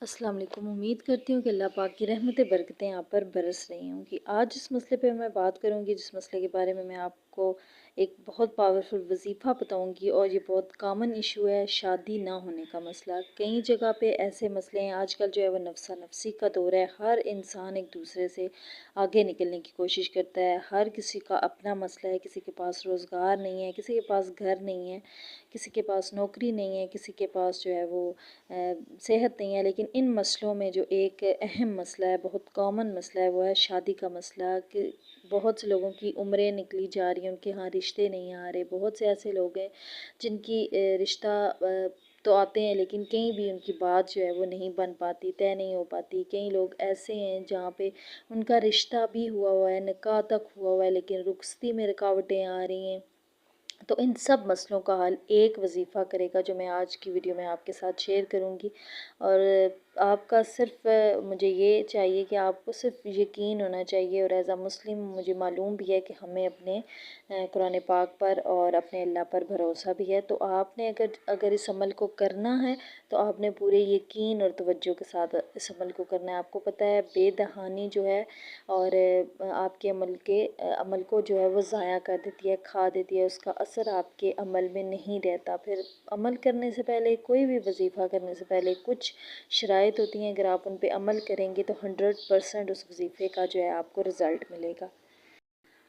अस्सलाम वालेकुम। उम्मीद करती हूँ कि अल्लाह पाक की रहमतें बरकतें आप पर बरस रही होंगी। आज जिस मसले पे मैं बात करूँगी, जिस मसले के बारे में मैं आपको एक बहुत पावरफुल वजीफ़ा बताऊँगी, और ये बहुत कॉमन इशू है, शादी ना होने का मसला। कई जगह पे ऐसे मसले हैं, आजकल जो है वो नफसा नफसी का दौर है। हर इंसान एक दूसरे से आगे निकलने की कोशिश करता है। हर किसी का अपना मसला है, किसी के पास रोज़गार नहीं है, किसी के पास घर नहीं है, किसी के पास नौकरी नहीं है, किसी के पास जो है वो सेहत नहीं है। लेकिन इन मसलों में जो एक अहम मसला है, बहुत कॉमन मसला है, वो है शादी का मसला। कि बहुत से लोगों की उम्रें निकली जा रही हैं, उनके यहाँ रिश्ते नहीं आ रहे। बहुत से ऐसे लोग हैं जिनकी रिश्ता तो आते हैं, लेकिन कहीं भी उनकी बात जो है वो नहीं बन पाती, तय नहीं हो पाती। कई लोग ऐसे हैं जहाँ पे उनका रिश्ता भी हुआ हुआ है, निकाह तक हुआ हुआ है, लेकिन रुखसती में रुकावटें आ रही हैं। तो इन सब मसलों का हल एक वजीफ़ा करेगा, जो मैं आज की वीडियो में आपके साथ शेयर करूंगी। और आपका सिर्फ मुझे ये चाहिए कि आपको सिर्फ यकीन होना चाहिए, और एज़ अ मुस्लिम मुझे मालूम भी है कि हमें अपने कुरान पाक पर और अपने अल्लाह पर भरोसा भी है। तो आपने अगर अगर इस अमल को करना है, तो आपने पूरे यकीन और तवज्जो के साथ इस अमल को करना है। आपको पता है, बेदहानी जो है और आपके अमल को जो है वो ज़ाया कर देती है, खा देती है। उसका असर आपके अमल में नहीं रहता। फिर अमल करने से पहले, कोई भी वजीफ़ा करने से पहले कुछ शराइत होती हैं, अगर आप उन पे अमल करेंगे तो 100% उस वजीफ़े का जो है आपको रिज़ल्ट मिलेगा।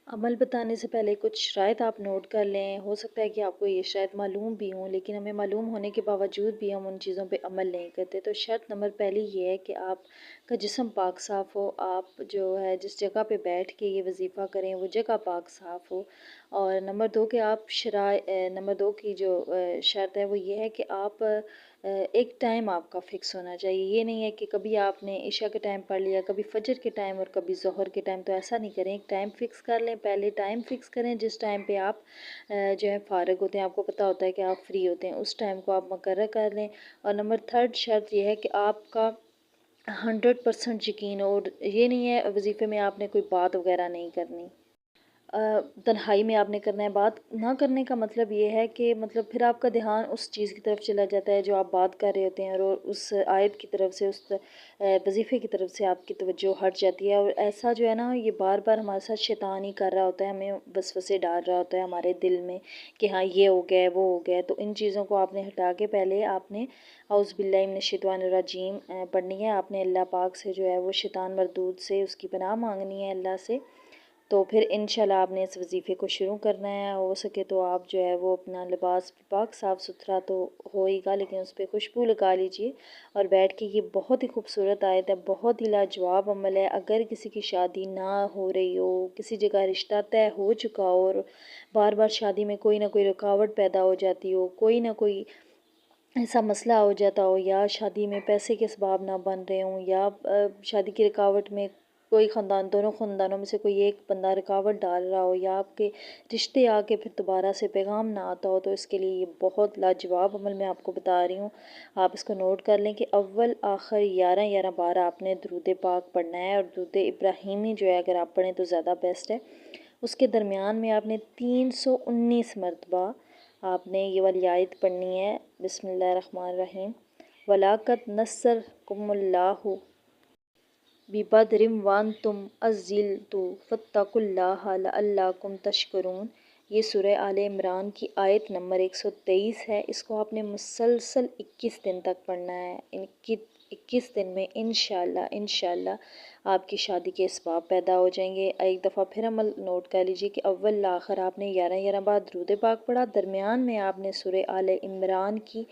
अमल बताने से पहले कुछ शराइत आप नोट कर लें। हो सकता है कि आपको ये शायद मालूम भी हों, लेकिन हमें मालूम होने के बावजूद भी हम उन चीज़ों पे अमल नहीं करते। तो शर्त नंबर पहली ये है कि आपका जिस्म पाक साफ़ हो। आप जो है जिस जगह पे बैठ के ये वजीफ़ा करें, वो जगह पाक साफ़ हो। और नंबर दो कि नंबर दो की जो शर्त है वो ये है कि आप एक टाइम आपका फ़िक्स होना चाहिए। ये नहीं है कि कभी आपने इशा के टाइम पढ़ लिया, कभी फजर के टाइम और कभी ज़ोहर के टाइम। तो ऐसा नहीं करें, एक टाइम फ़िक्स कर लें। पहले टाइम फ़िक्स करें जिस टाइम पे आप जो है फ़ारिग होते हैं, आपको पता होता है कि आप फ्री होते हैं, उस टाइम को आप मुकर्रर कर लें। और नंबर थर्ड शर्त ये है कि आपका 100% यकीन हो। और ये नहीं है वजीफ़े में आपने कोई बात वगैरह नहीं करनी, तन्हाई में आपने करना है। बात ना करने का मतलब ये है कि मतलब फिर आपका ध्यान उस चीज़ की तरफ चला जाता है जो आप बात कर रहे होते हैं, और उस आयत की तरफ से, उस वजीफ़े की तरफ से आपकी तवज्जो हट जाती है। और ऐसा जो है ना, ये बार बार हमारे साथ शैतान ही कर रहा होता है, हमें वसवसे डाल रहा होता है हमारे दिल में कि हाँ ये हो गया है, वो हो गया है। तो इन चीज़ों को आपने हटा के पहले आपने औज़ु बिल्लाहि मिनश्शैतानिर्रजीम पढ़नी है। आपने अल्लाह पाक से जो है वो शैतान मरदूद से उसकी पनाह मांगनी है, अल्लाह से। तो फिर इंशाल्लाह आपने इस वजीफ़े को शुरू करना है। हो सके तो आप जो है वो अपना लिबास पाक साफ़ सुथरा तो होएगा, लेकिन उस पर खुशबू लगा लीजिए और बैठ के। ये बहुत ही खूबसूरत आयत है, बहुत ही लाजवाब अमल है। अगर किसी की शादी ना हो रही हो, किसी जगह रिश्ता तय हो चुका हो और बार बार शादी में कोई ना कोई रुकावट पैदा हो जाती हो, कोई ना कोई ऐसा मसला हो जाता हो, या शादी में पैसे के असबाब ना बन रहे हों, या शादी की रुकावट में कोई ख़ानदान, दोनों ख़ानदानों में से कोई एक बंदा रुकावट डाल रहा हो, या आपके रिश्ते आके फिर दोबारा से पैगाम ना आता हो, तो इसके लिए ये बहुत लाजवाब अमल मैं आपको बता रही हूँ। आप इसको नोट कर लें कि अव्वल आखिर 11 11 बार आपने दुरूद पाक पढ़ना है, और दुरूद इब्राहिमी जो है अगर आप पढ़ें तो ज़्यादा बेस्ट है। उसके दरमियान में आपने 319 मरतबा आपने ये वाली आयत पढ़नी है, बिस्मिल्लाहिर्रहमानिर्रहीम। वलाकत नस्सरकुमुल्लाहु बिबदरिम वांतुम अज़िलतु फत्तकुल्लाह लअल्लाकुम तशकुरून। ये सूरह आले इमरान की आयत नंबर 123 है। इसको आपने मुसलसल 21 दिन तक पढ़ना है। इन 21 दिन में इंशाअल्लाह आपकी शादी के इसबाब पैदा हो जाएंगे। एक दफ़ा फिर अमल नोट कर लीजिए कि अव्वल आखिर आपने 11 11 बार दुरूद पाक पढ़ा, दरमियान में आपने सूरह आले इमरान की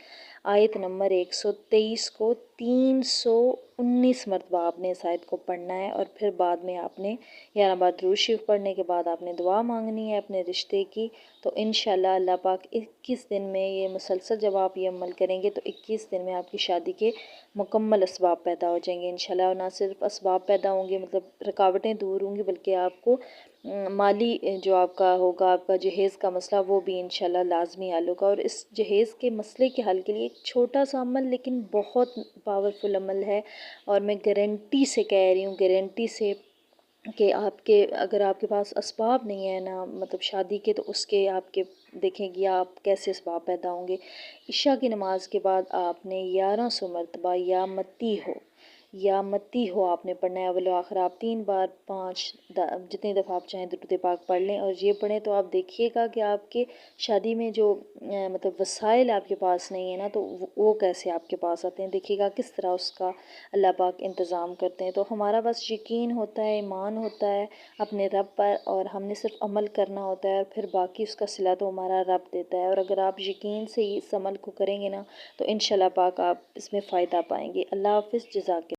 आयत नंबर 123 को 319 मरतबा आपने इस आयत को पढ़ना है। और फिर बाद में आपने 11 बार दुरूद शरीफ पढ़ने के बाद आपने दुआ मांगनी है अपने रिश्ते की। तो इंशाअल्लाह अल्लाह पाक 21 दिन में, ये मुसलसल जब आप ये अमल करेंगे तो 21 दिन में आपकी शादी के मुकम्मल असबाब पैदा हो जाएंगे इंशाअल्लाह। और ना सिर्फ असबाब पैदा होंगे, मतलब रुकावटें दूर होंगी, बल्कि आपको माली जो आपका होगा, आपका जहेज़ का मसला, वो भी इंशाल्लाह लाजमी हल होगा। और इस जहेज़ के मसले के हल के लिए एक छोटा सा अमल लेकिन बहुत पावरफुल अमल है, और मैं गारंटी से कह रही हूँ, गारंटी से کہ آپ کے اگر آپ کے پاس اسباب نہیں ہے نا مطلب شادی کے، تو اس کے آپ کے دیکھیں گے آپ کیسے اسباب پیدا ہوں گے۔ عشاء کی نماز کے بعد آپ نے 1100 مرتبہ یا متی ہو آپ نے پڑھنا ہے اول و آخر۔ آپ 3 بار 5 جتنی دفعہ آپ چاہیں درود پاک پڑھ لیں اور یہ پڑھیں، تو آپ دیکھیے گا کہ آپ کے شادی میں جو مطلب وسائل آپ کے پاس نہیں ہیں نا، تو وہ کیسے آپ کے پاس آتے ہیں، دیکھیے گا کس طرح اس کا اللہ پاک انتظام کرتے ہیں۔ تو ہمارا بس یقین ہوتا ہے، ایمان ہوتا ہے اپنے رب پر، اور ہم نے صرف عمل کرنا ہوتا ہے، اور پھر باقی اس کا صلہ تو ہمارا رب دیتا ہے۔ اور اگر آپ یقین سے اس عمل کو کریں گے نا، تو انشاءاللہ پاک آپ اس میں فائدہ پائیں گے۔ اللہ حافظ، جزاک اللہ۔